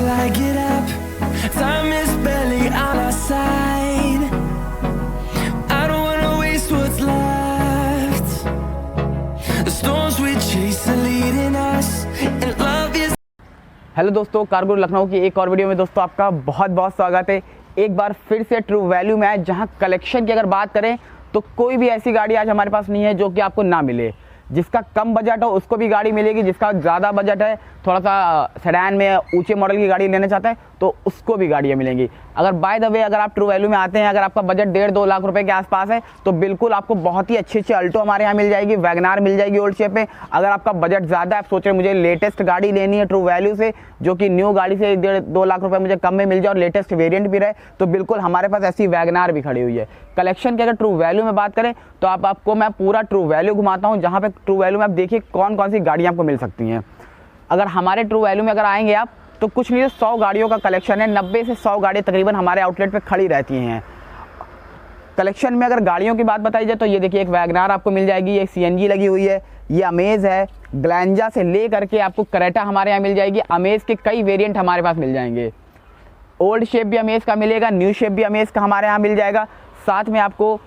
I get up, time is barely on our side. I don't wanna waste what's left. The storms we chase are leading us, and love is. Hello दोस्तों, car गुरु लखनऊ की एक और video में दोस्तों आपका बहुत बहुत स्वागत है। एक बार फिर से ट्रू वैल्यू में आए, जहां कलेक्शन की अगर बात करें तो कोई भी ऐसी गाड़ी आज हमारे पास नहीं है जो कि आपको ना मिले। जिसका कम बजट हो उसको भी गाड़ी मिलेगी, जिसका ज़्यादा बजट है, थोड़ा सा सेडान में ऊंचे मॉडल की गाड़ी लेना चाहता है तो उसको भी गाड़ियाँ मिलेंगी। अगर बाय द वे अगर आप ट्रू वैल्यू में आते हैं, अगर आपका बजट 1.5-2 लाख रुपए के आसपास है तो बिल्कुल आपको बहुत ही अच्छी अल्टो हमारे यहाँ मिल जाएगी, वैगनार मिल जाएगी ओल्ड शेप में। अगर आपका बजट ज़्यादा है, आप सोच रहे हैं मुझे लेटेस्ट गाड़ी लेनी है ट्रू वैल्यू से, जो कि न्यू गाड़ी से 1.5-2 लाख रुपए मुझे कम में मिल जाए और लेटेस्ट वेरिएंट भी रहे, तो बिल्कुल हमारे पास ऐसी वैगनार भी खड़ी हुई है। कलेक्शन की अगर ट्रू वैल्यू में बात करें तो आपको मैं पूरा ट्रू वैल्यू घुमाता हूँ, जहाँ पे ट्रू वैल्यू में आप देखिए कौन कौन सी गाड़ियाँ आपको मिल सकती हैं। अगर हमारे ट्रू वैल्यू में अगर आएंगे आप तो कुछ नहीं तो 100 गाड़ियों का कलेक्शन है। 90 से 100 गाड़ियाँ तकरीबन हमारे आउटलेट पे खड़ी रहती हैं। कलेक्शन में अगर गाड़ियों की बात बताई जाए तो ये देखिए एक वैगनार आपको मिल जाएगी, एक सीएनजी लगी हुई है, ये अमेज है, ग्लैंजा से ले करके आपको क्रेटा हमारे यहाँ मिल जाएगी। अमेज के कई वेरिएंट हमारे पास मिल जाएंगे। ओल्ड शेप भी अमेज का मिलेगा, न्यू शेप भी अमेज का हमारे यहाँ मिल जाएगा। साथ में आपको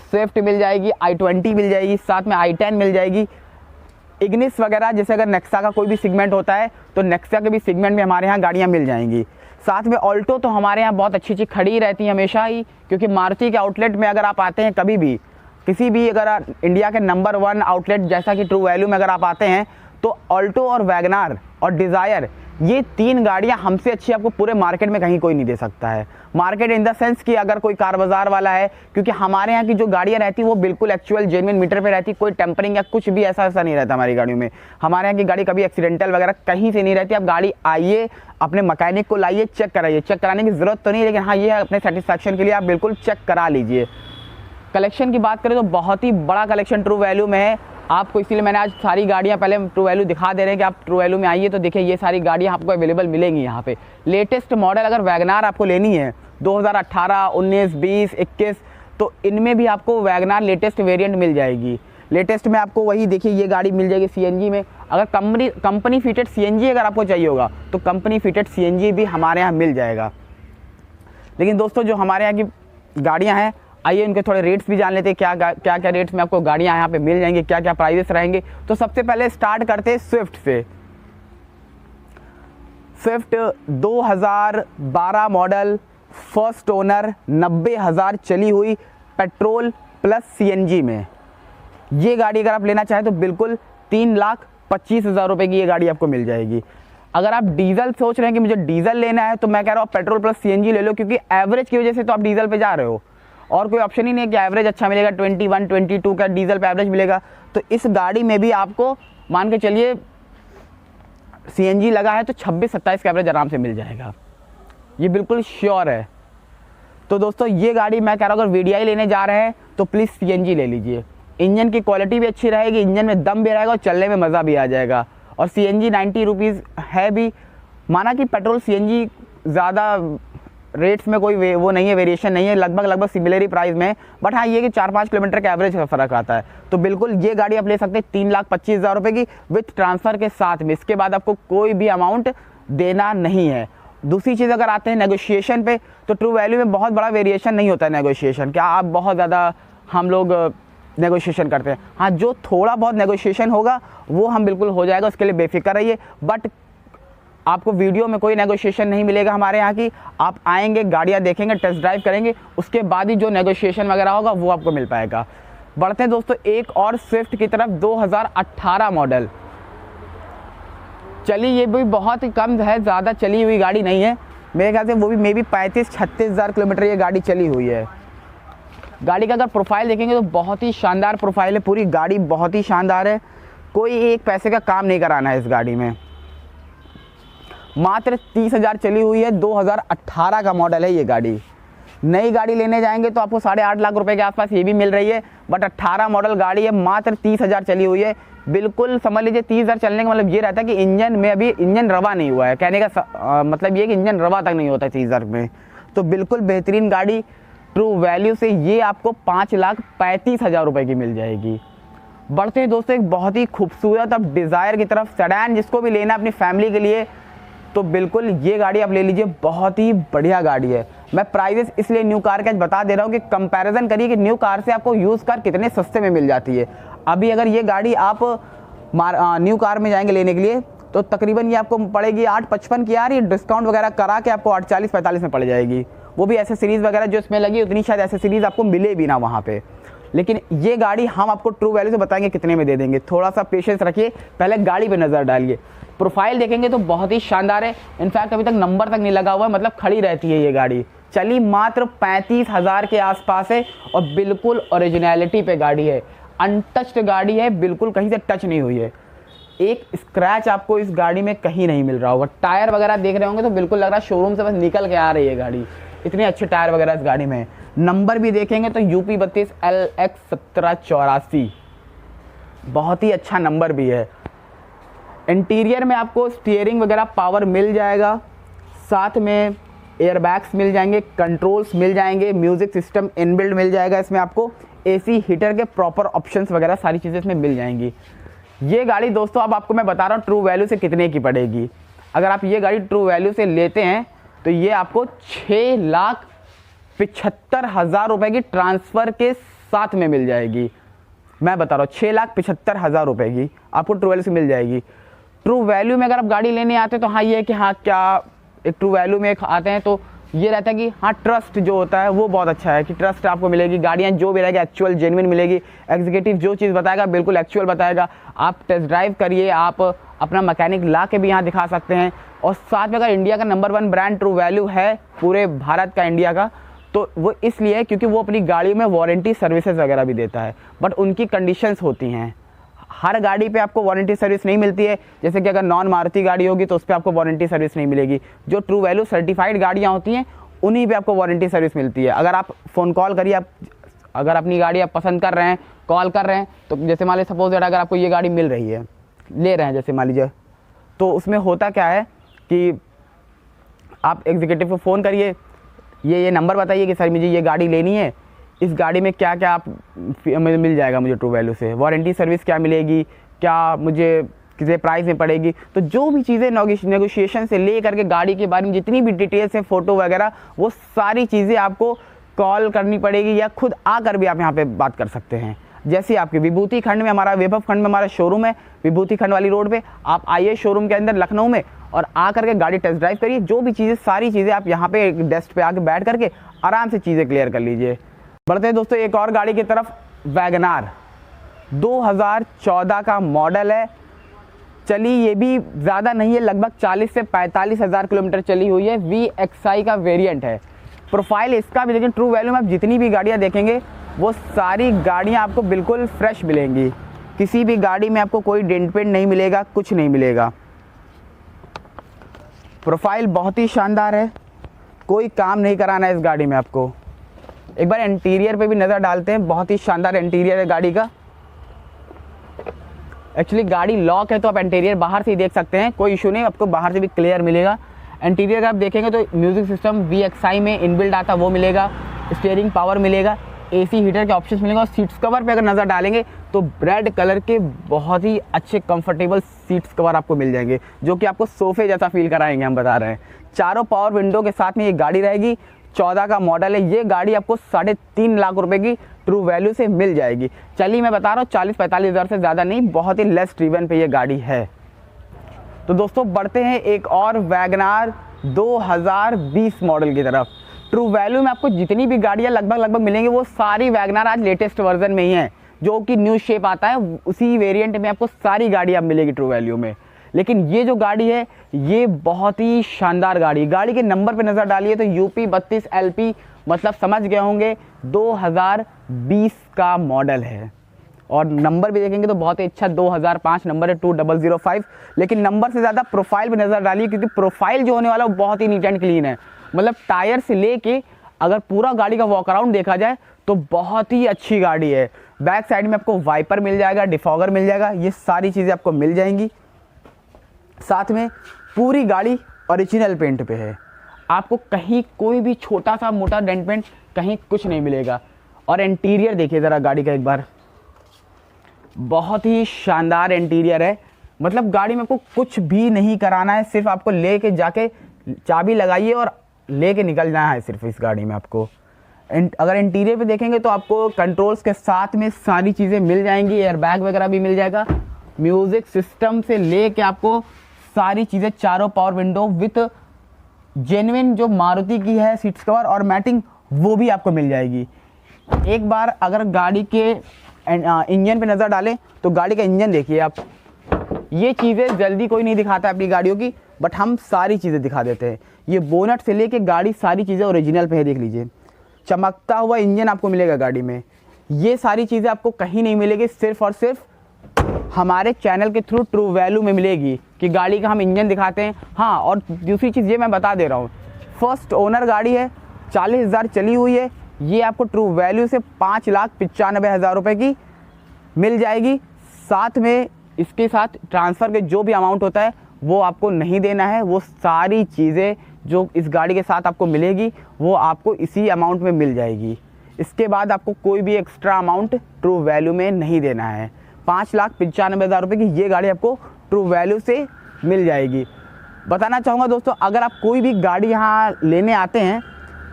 स्विफ्ट मिल जाएगी, i20 मिल जाएगी, साथ में i10 मिल जाएगी, इग्निस वगैरह। जैसे अगर नेक्सा का कोई भी सेगमेंट होता है तो नेक्सा के भी सेगमेंट में हमारे यहाँ गाड़ियाँ मिल जाएंगी। साथ में ऑल्टो तो हमारे यहाँ बहुत अच्छी खड़ी रहती है हमेशा ही, क्योंकि मारुति के आउटलेट में अगर आप आते हैं कभी भी, किसी भी अगर इंडिया के नंबर 1 आउटलेट जैसा कि ट्रू वैल्यू में अगर आप आते हैं तो ऑल्टो और वैगनार और डिज़ायर, ये 3 गाड़ियाँ हमसे अच्छी आपको पूरे मार्केट में कहीं कोई नहीं दे सकता है। मार्केट इन द सेंस कि अगर कोई कार बाजार वाला है, क्योंकि हमारे यहाँ की जो गाड़ियाँ रहती है वो बिल्कुल एक्चुअल जेन्युइन मीटर पे रहती, कोई टेम्परिंग या कुछ भी ऐसा नहीं रहता हमारी गाड़ियों में। हमारे यहाँ की गाड़ी कभी एक्सीडेंटल वगैरह कहीं से नहीं रहती। आप गाड़ी आइए, अपने मैकेनिक को लाइए, चेक कराइए। चेक कराने की ज़रूरत तो नहीं, लेकिन हाँ ये है अपने सेटिस्फैक्शन के लिए आप बिल्कुल चेक करा लीजिए। कलेक्शन की बात करें तो बहुत ही बड़ा कलेक्शन ट्रू वैल्यू में है आपको, इसीलिए मैंने आज सारी गाड़ियाँ पहले ट्रू वैल्यू दिखा दे रहे हैं कि आप ट्रू वैल्यू में आइए तो देखिए ये सारी गाड़ियाँ आपको अवेलेबल मिलेंगी यहाँ पे। लेटेस्ट मॉडल अगर वैगनार आपको लेनी है 2018, 19, 20, 21, तो इनमें भी आपको वैगनार लेटेस्ट वेरिएंट मिल जाएगी। लेटेस्ट में आपको वही देखिए ये गाड़ी मिल जाएगी सीएनजी में। अगर कंपनी फिटेड सीएनजी अगर आपको चाहिए होगा तो कंपनी फिटेड सीएनजी भी हमारे यहाँ मिल जाएगा। लेकिन दोस्तों जो हमारे यहाँ की गाड़ियाँ हैं, आइए उनके थोड़े रेट्स भी जान लेते हैं, क्या क्या रेट्स में आपको गाड़ियाँ यहाँ पे मिल जाएंगी, क्या क्या प्राइसेस रहेंगे। तो सबसे पहले स्टार्ट करते हैं स्विफ्ट से। स्विफ्ट 2012 मॉडल, फर्स्ट ओनर, 90,000 चली हुई, पेट्रोल प्लस सीएनजी में। ये गाड़ी अगर आप लेना चाहें तो बिल्कुल 3,25,000 रुपये की ये गाड़ी आपको मिल जाएगी। अगर आप डीजल सोच रहे हैं कि मुझे डीजल लेना है तो मैं कह रहा हूँ पेट्रोल प्लस सीएनजी ले लो, क्योंकि एवरेज की वजह से तो आप डीजल पे जा रहे हो और कोई ऑप्शन ही नहीं है कि एवरेज अच्छा मिलेगा। 21, 22 का डीजल पे एवरेज मिलेगा। तो इस गाड़ी में भी आपको मान के चलिए सीएनजी लगा है तो 26-27 का एवरेज आराम से मिल जाएगा, ये बिल्कुल श्योर है। तो दोस्तों ये गाड़ी मैं कह रहा हूँ अगर वीडीआई लेने जा रहे हैं तो प्लीज़ सीएनजी ले लीजिए। इंजन की क्वालिटी भी अच्छी रहेगी, इंजन में दम भी रहेगा और चलने में मज़ा भी आ जाएगा। और सीएनजी 90 रुपीज़ है भी, माना कि पेट्रोल सीएनजी ज़्यादा रेट्स में कोई वो नहीं है, वेरिएशन नहीं है, लगभग सिमिलर ही प्राइस में है। बट हाँ ये कि 4-5 किलोमीटर का एवरेज का फ़र्क आता है। तो बिल्कुल ये गाड़ी आप ले सकते हैं 3,25,000 रुपये की विथ ट्रांसफ़र के साथ में। इसके बाद आपको कोई भी अमाउंट देना नहीं है। दूसरी चीज़ अगर आते हैं नेगोशिएशन पे, तो ट्रू वैल्यू में बहुत बड़ा वेरिएशन नहीं होता है नेगोशिएशन। क्या आप बहुत ज़्यादा हम लोग नेगोशिएशन करते हैं? हाँ, जो थोड़ा बहुत नेगोशिएशन होगा वो हम बिल्कुल हो जाएगा, उसके लिए बेफिक्र रहिए। बट आपको वीडियो में कोई नेगोशिएशन नहीं मिलेगा हमारे यहाँ की। आप आएंगे, गाड़ियाँ देखेंगे, टेस्ट ड्राइव करेंगे, उसके बाद ही जो नेगोशिएशन वगैरह होगा वो आपको मिल पाएगा। बढ़ते हैं दोस्तों एक और स्विफ्ट की तरफ, 2018 मॉडल। चली ये भी बहुत ही कम है, ज़्यादा चली हुई गाड़ी नहीं है मेरे ख्याल से, वो भी मे बी 35-36,000 किलोमीटर ये गाड़ी चली हुई है। गाड़ी का अगर प्रोफाइल देखेंगे तो बहुत ही शानदार प्रोफाइल है, पूरी गाड़ी बहुत ही शानदार है, कोई एक पैसे का काम नहीं कराना है इस गाड़ी में। मात्र 30,000 चली हुई है, 2018 का मॉडल है ये गाड़ी। नई गाड़ी लेने जाएंगे तो आपको 8.5 लाख रुपए के आसपास ये भी मिल रही है, बट 18 मॉडल गाड़ी है, मात्र 30,000 चली हुई है। बिल्कुल समझ लीजिए 30,000 चलने का मतलब ये रहता है कि इंजन में अभी इंजन रवा नहीं हुआ है, कहने का मतलब ये कि इंजन रवा तक नहीं होता है 30,000 में। तो बिल्कुल बेहतरीन गाड़ी ट्रू वैल्यू से ये आपको 5,35,000 रुपये की मिल जाएगी। बढ़ते हैं दोस्तों एक बहुत ही खूबसूरत अब डिज़ायर की तरफ, सेडान जिसको भी लेना अपनी फैमिली के लिए, तो बिल्कुल ये गाड़ी आप ले लीजिए, बहुत ही बढ़िया गाड़ी है। मैं प्राइसेस इसलिए न्यू कार के आज बता दे रहा हूँ कि कंपैरिजन करिए कि न्यू कार से आपको यूज़ कार कितने सस्ते में मिल जाती है। अभी अगर ये गाड़ी आप न्यू कार में जाएंगे लेने के लिए तो तकरीबन ये आपको पड़ेगी 855 की यार, ये डिस्काउंट वगैरह करा के आपको 840-45 में पड़ जाएगी। वो भी एसेसरीज़ वगैरह जो इसमें लगी उतनी शायद एसेसरीज़ आपको मिले भी ना वहाँ पे। लेकिन ये गाड़ी हम आपको ट्रू वैल्यू से बताएंगे कितने में दे देंगे। थोड़ा सा पेशेंस रखिए, पहले गाड़ी पे नज़र डालिए। प्रोफाइल देखेंगे तो बहुत ही शानदार है, इनफैक्ट अभी तक नंबर तक नहीं लगा हुआ है, मतलब खड़ी रहती है ये गाड़ी। चली मात्र 35,000 के आसपास है और बिल्कुल ओरिजिनलिटी पे गाड़ी है, अनटच्ड गाड़ी है, बिल्कुल कहीं से टच नहीं हुई है। एक स्क्रैच आपको इस गाड़ी में कहीं नहीं मिल रहा होगा। टायर वगैरह देख रहे होंगे तो बिल्कुल लग रहा है शोरूम से बस निकल के आ रही है गाड़ी, इतने अच्छे टायर वगैरह इस गाड़ी में। नंबर भी देखेंगे तो UP 32 LX 1784, बहुत ही अच्छा नंबर भी है। इंटीरियर में आपको स्टीयरिंग वगैरह पावर मिल जाएगा, साथ में एयरबैग्स मिल जाएंगे, कंट्रोल्स मिल जाएंगे, म्यूज़िक सिस्टम इनबिल्ड मिल जाएगा इसमें आपको, AC हीटर के प्रॉपर ऑप्शंस वगैरह सारी चीज़ें इसमें मिल जाएंगी। ये गाड़ी दोस्तों अब आपको मैं बता रहा हूँ ट्रू वैल्यू से कितने की पड़ेगी। अगर आप ये गाड़ी ट्रू वैल्यू से लेते हैं तो ये आपको 6,75,000 रुपये की ट्रांसफ़र के साथ में मिल जाएगी। मैं बता रहा हूँ 6,75,000 रुपये की आपको ट्रू वैल्यू से मिल जाएगी। ट्रू वैल्यू में अगर आप गाड़ी लेने आते हैं तो हाँ ये है कि हाँ क्या एक ट्रू वैल्यू में आते हैं तो ये रहता है कि हाँ ट्रस्ट जो होता है वो बहुत अच्छा है कि ट्रस्ट आपको मिलेगी, गाड़ियाँ जो भी रहेगी एक्चुअल जेन्युइन मिलेगी, एग्जीक्यूटिव जो चीज़ बताएगा बिल्कुल एक्चुअल बताएगा। आप टेस्ट ड्राइव करिए, आप अपना मैकेनिक ला के भी यहाँ दिखा सकते हैं। और साथ में अगर इंडिया का नंबर 1 ब्रांड ट्रू वैल्यू है पूरे भारत का, इंडिया का, तो वो इसलिए क्योंकि वो अपनी गाड़ियों में वारंटी सर्विसेज वगैरह भी देता है, बट उनकी कंडीशंस होती हैं। हर गाड़ी पे आपको वारंटी सर्विस नहीं मिलती है, जैसे कि अगर नॉन मारुति गाड़ी होगी तो उस पर आपको वारंटी सर्विस नहीं मिलेगी। जो ट्रू वैल्यू सर्टिफाइड गाड़ियाँ होती हैं उन्हीं पे आपको वारंटी सर्विस मिलती है। अगर आप फ़ोन कॉल करिए, आप अगर अपनी गाड़ी आप पसंद कर रहे हैं, कॉल कर रहे हैं, तो जैसे मान लीजिए सपोज दैट अगर आपको ये गाड़ी मिल रही है, ले रहे हैं जैसे मान लीजिए, तो उसमें होता क्या है कि आप एग्जीक्यूटिव को फ़ोन करिए, ये नंबर बताइए कि सर मुझे ये गाड़ी लेनी है, इस गाड़ी में क्या क्या आप मिल जाएगा मुझे ट्रू वैल्यू से, वारंटी सर्विस क्या मिलेगी, क्या मुझे किसी प्राइस में पड़ेगी। तो जो भी चीज़ें नेगोशिएशन से ले करके गाड़ी के बारे में जितनी भी डिटेल्स है, फ़ोटो वगैरह, वो सारी चीज़ें आपको कॉल करनी पड़ेगी या खुद आकर भी आप यहाँ पे बात कर सकते हैं। जैसे आपके विभूति खंड में हमारा, वैभव खंड में हमारा शोरूम है, विभूति खंड वाली रोड पे आप आइए शोरूम के अंदर लखनऊ में और आ करके गाड़ी टेस्ट ड्राइव करिए। जो भी चीज़ें सारी चीज़ें आप यहाँ पे डेस्क पे आके बैठ करके आराम से चीज़ें क्लियर कर लीजिए। बढ़ते हैं दोस्तों एक और गाड़ी की तरफ, वैगनार 2014 का मॉडल है। चली ये भी ज़्यादा नहीं है, लगभग 40 से 45,000 किलोमीटर चली हुई है। VXI का वेरिएंट है। प्रोफाइल इसका भी लेकिन ट्रू वैल्यू में आप जितनी भी गाड़ियाँ देखेंगे वो सारी गाड़ियाँ आपको बिल्कुल फ्रेश मिलेंगी, किसी भी गाड़ी में आपको कोई डेंट पेंट नहीं मिलेगा, कुछ नहीं मिलेगा। प्रोफाइल बहुत ही शानदार है, कोई काम नहीं कराना है इस गाड़ी में आपको। एक बार इंटीरियर पे भी नज़र डालते हैं, बहुत ही शानदार इंटीरियर है गाड़ी का। एक्चुअली गाड़ी लॉक है तो आप इंटीरियर बाहर से ही देख सकते हैं, कोई इशू नहीं, आपको बाहर से भी क्लियर मिलेगा। इंटीरियर का आप देखेंगे तो म्यूज़िक सिस्टम VXI में इनबिल्ड आता वो मिलेगा, स्टीयरिंग पावर मिलेगा, AC हीटर के ऑप्शंस मिलेंगे। और सीट्स कवर पे अगर नज़र डालेंगे तो रेड कलर के बहुत ही अच्छे कंफर्टेबल सीट्स कवर आपको मिल जाएंगे, जो कि आपको सोफे जैसा फील कराएंगे, हम बता रहे हैं। चारों पावर विंडो के साथ में ये गाड़ी रहेगी। 14 का मॉडल है, ये गाड़ी आपको 3.5 लाख रुपए की ट्रू वैल्यू से मिल जाएगी। चलिए मैं बता रहा हूँ 40-45 हज़ार से ज़्यादा नहीं, बहुत ही लेस ड्रिवन पे ये गाड़ी है। तो दोस्तों बढ़ते हैं एक और वैगनार 2020 मॉडल की तरफ। ट्रू वैल्यू में आपको जितनी भी गाड़ियाँ लगभग मिलेंगी वो सारी वैगनार आज लेटेस्ट वर्जन में ही हैं, जो कि न्यू शेप आता है उसी वेरिएंट में आपको सारी गाड़ियाँ मिलेगी ट्रू वैल्यू में। लेकिन ये जो गाड़ी है ये बहुत ही शानदार गाड़ी है। गाड़ी के नंबर पे नज़र डालिए तो UP 32 LP, मतलब समझ गए होंगे 2020 का मॉडल है। और नंबर भी देखेंगे तो बहुत ही अच्छा 2005 नंबर है, 2005। लेकिन नंबर से ज़्यादा प्रोफाइल पे नज़र डालिए, क्योंकि प्रोफाइल जो होने वाला है वो बहुत ही नीट एंड क्लीन है। मतलब टायर से लेके अगर पूरा गाड़ी का वॉक अराउंड देखा जाए तो बहुत ही अच्छी गाड़ी है। बैक साइड में आपको वाइपर मिल जाएगा, डिफॉगर मिल जाएगा, ये सारी चीज़ें आपको मिल जाएंगी। साथ में पूरी गाड़ी ओरिजिनल पेंट पे है, आपको कहीं कोई भी छोटा सा मोटा डेंट पेंट कहीं कुछ नहीं मिलेगा। और इंटीरियर देखिए ज़रा गाड़ी का एक बार, बहुत ही शानदार इंटीरियर है। मतलब गाड़ी में आपको कुछ भी नहीं कराना है, सिर्फ आपको लेके जाके चाबी लगाइए और लेके निकल जाना है सिर्फ इस गाड़ी में आपको। अगर इंटीरियर पे देखेंगे तो आपको कंट्रोल्स के साथ में सारी चीज़ें मिल जाएंगी, एयरबैग वगैरह भी मिल जाएगा, म्यूज़िक सिस्टम से लेके आपको सारी चीज़ें, चारों पावर विंडो विथ जेन्युइन जो मारुति की है सीट्स कवर और मैटिंग वो भी आपको मिल जाएगी। एक बार अगर गाड़ी के इंजन पे नज़र डालें तो गाड़ी का इंजन देखिए आप। ये चीज़ें जल्दी कोई नहीं दिखाता है अपनी गाड़ियों की, बट हम सारी चीज़ें दिखा देते हैं। ये बोनट से लेके गाड़ी सारी चीज़ें ओरिजिनल पे है, देख लीजिए। चमकता हुआ इंजन आपको मिलेगा गाड़ी में। ये सारी चीज़ें आपको कहीं नहीं मिलेगी, सिर्फ और सिर्फ हमारे चैनल के थ्रू ट्रू वैल्यू में मिलेगी कि गाड़ी का हम इंजन दिखाते हैं। हाँ, और दूसरी चीज़ ये मैं बता दे रहा हूँ, फर्स्ट ओनर गाड़ी है, 40,000 चली हुई है। ये आपको ट्रू वैल्यू से 5,95,000 रुपये की मिल जाएगी। साथ में इसके साथ ट्रांसफ़र के जो भी अमाउंट होता है वो आपको नहीं देना है। वो सारी चीज़ें जो इस गाड़ी के साथ आपको मिलेगी वो आपको इसी अमाउंट में मिल जाएगी। इसके बाद आपको कोई भी एक्स्ट्रा अमाउंट ट्रू वैल्यू में नहीं देना है। 5,95,000 रुपये की ये गाड़ी आपको ट्रू वैल्यू से मिल जाएगी। बताना चाहूँगा दोस्तों, अगर आप कोई भी गाड़ी यहाँ लेने आते हैं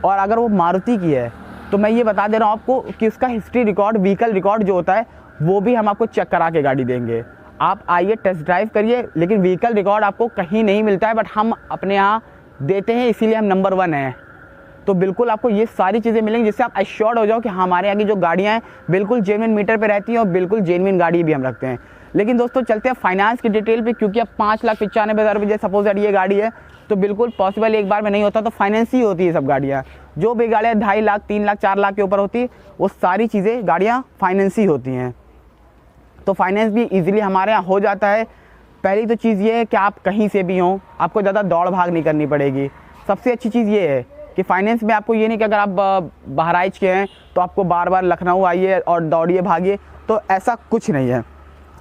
और अगर वो मारुति की है तो मैं ये बता दे रहा हूँ आपको कि उसका हिस्ट्री रिकॉर्ड, व्हीकल रिकॉर्ड जो होता है वो भी हम आपको चेक करा के गाड़ी देंगे। आप आइए, टेस्ट ड्राइव करिए, लेकिन व्हीकल रिकॉर्ड आपको कहीं नहीं मिलता है, बट हम अपने यहाँ देते हैं, इसीलिए हम नंबर 1 हैं। तो बिल्कुल आपको ये सारी चीज़ें मिलेंगी जिससे आप एश्योर्ड हो जाओ कि हमारे यहाँ की जो गाड़ियाँ हैं बिल्कुल जेन्युइन मीटर पे रहती हैं और बिल्कुल जेन्युइन गाड़ी भी हम रखते हैं। लेकिन दोस्तों चलते हैं फाइनेंस की डिटेल पे, क्योंकि अब 5,95,000 रुपये जैसे सपोज दैट ये गाड़ी है तो बिल्कुल पॉसिबल एक बार में नहीं होता, तो फाइनेंस ही होती है सब गाड़ियाँ। जो भी गाड़ियाँ 2.5 लाख, 3 लाख, 4 लाख के ऊपर होती है वो सारी चीज़ें गाड़ियाँ फाइनेंस ही होती हैं। तो फाइनेंस भी ईजिली हमारे यहाँ हो जाता है। पहली तो चीज़ ये है कि आप कहीं से भी हों, आपको ज़्यादा दौड़ भाग नहीं करनी पड़ेगी। सबसे अच्छी चीज़ ये है कि फाइनेंस में आपको ये नहीं कि अगर आप बहराइच के हैं तो आपको बार बार लखनऊ आइए और दौड़िए भागिए, तो ऐसा कुछ नहीं है।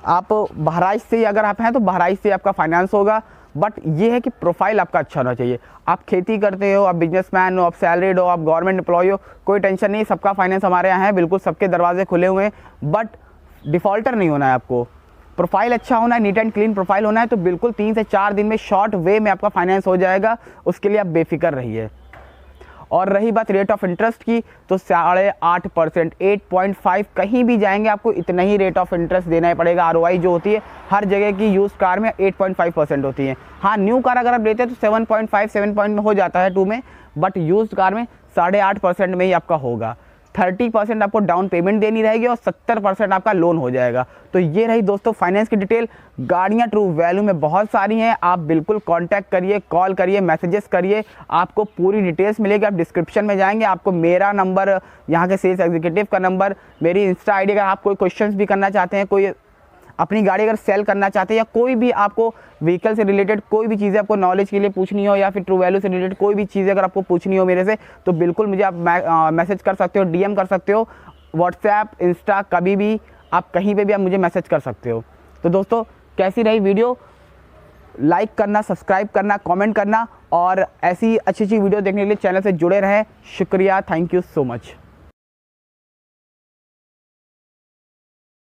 आप बहराइच से अगर आप हैं तो बहराइच से आपका फाइनेंस होगा, बट ये है कि प्रोफाइल आपका अच्छा होना चाहिए। आप खेती करते हो, आप बिजनेसमैन हो, आप सैलरीड हो, आप गवर्नमेंट एम्प्लॉय हो, कोई टेंशन नहीं, सबका फाइनेंस हमारे यहाँ है, बिल्कुल सबके दरवाजे खुले हुए हैं। बट डिफ़ॉल्टर नहीं होना है आपको, प्रोफाइल अच्छा होना है, नीट एंड क्लीन प्रोफाइल होना है, तो बिल्कुल 3 से 4 दिन में शॉर्ट वे में आपका फाइनेंस हो जाएगा। उसके लिए आप बेफिक्र रहिए। और रही बात रेट ऑफ इंटरेस्ट की, तो 8.5%, 8.5 कहीं भी जाएंगे आपको इतना ही रेट ऑफ इंटरेस्ट देना ही पड़ेगा। ROI जो होती है हर जगह की यूज्ड कार में 8.5% होती है। हाँ, न्यू कार अगर आप लेते हैं तो 7.5, 7 पॉइंट में हो जाता है 2 में, बट यूज्ड कार में 8.5% में ही आपका होगा। 30% आपको डाउन पेमेंट देनी रहेगी और 70% आपका लोन हो जाएगा। तो ये रही दोस्तों फाइनेंस की डिटेल। गाड़ियाँ ट्रू वैल्यू में बहुत सारी हैं, आप बिल्कुल कांटेक्ट करिए, कॉल करिए, मैसेजेस करिए, आपको पूरी डिटेल्स मिलेगी। आप डिस्क्रिप्शन में जाएंगे, आपको मेरा नंबर, यहाँ के सेल्स एग्जीक्यूटिव का नंबर, मेरी इंस्टा आईडी, अगर आप कोई क्वेश्चंस भी करना चाहते हैं, कोई अपनी गाड़ी अगर सेल करना चाहते हैं या कोई भी आपको व्हीकल से रिलेटेड कोई भी चीज़ें आपको नॉलेज के लिए पूछनी हो या फिर ट्रू वैल्यू से रिलेटेड कोई भी चीज़ें अगर आपको पूछनी हो मेरे से, तो बिल्कुल मुझे आप मैसेज कर सकते हो, DM कर सकते हो, व्हाट्सएप, इंस्टा, कभी भी आप कहीं पे भी आप मुझे मैसेज कर सकते हो। तो दोस्तों कैसी रही वीडियो, लाइक करना, सब्सक्राइब करना, कमेंट करना और ऐसी अच्छी वीडियो देखने के लिए चैनल से जुड़े रहें। शुक्रिया, थैंक यू सो मच।